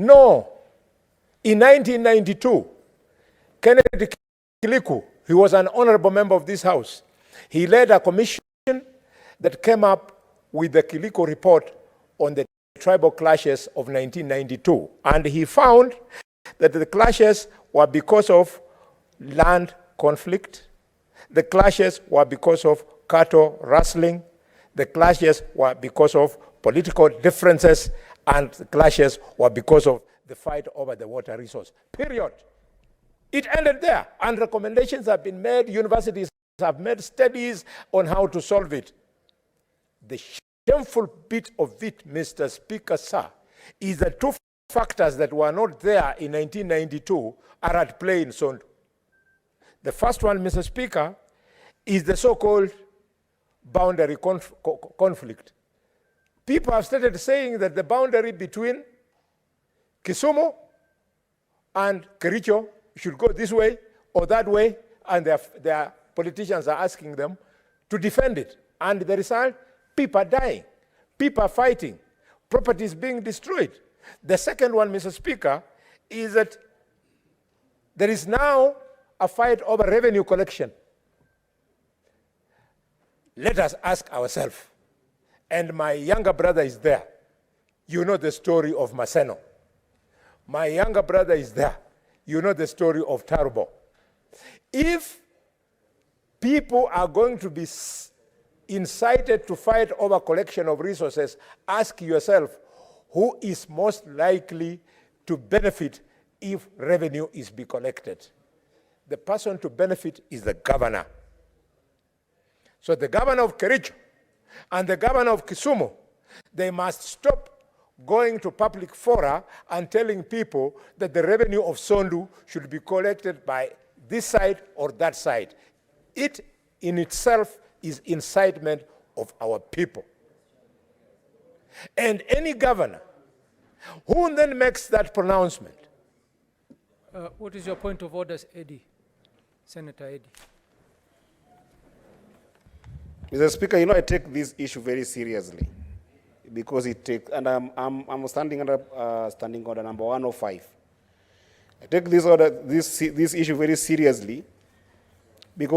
No. In 1992, Kennedy Kiliku, he was an honorable member of this house. He led a commission that came up with the Kiliku report on the tribal clashes of 1992. And he found that the clashes were because of land conflict. The clashes were because of cattle rustling. The clashes were because of political differences. And the clashes were because of the fight over the water resource. Period. It ended there. And recommendations have been made. Universities have made studies on how to solve it. The shameful bit of it, Mr. Speaker, sir, is the two factors that were not there in 1992 are at play in Sondu. The first one, Mr. Speaker, is the so-called boundary conflict. People have started saying that the boundary between Kisumu and Kericho should go this way or that way, and their politicians are asking them to defend it. And the result, people are dying, people are fighting, property is being destroyed. The second one, Mr. Speaker, is that there is now a fight over revenue collection. Let us ask ourselves, and my younger brother is there. You know the story of Maseno. My younger brother is there. You know the story of Tarbo. If people are going to be incited to fight over collection of resources, ask yourself, who is most likely to benefit if revenue is be collected? The person to benefit is the governor. So the governor of Kericho and the governor of Kisumu, they must stop going to public fora and telling people that the revenue of Sondu should be collected by this side or that side. It in itself is incitement of our people. And any governor who then makes that pronouncement. What is your point of order, Eddie? Senator Eddie. Mr. Speaker, you know I take this issue very seriously because it takes, and I'm standing under number 105. I take this issue very seriously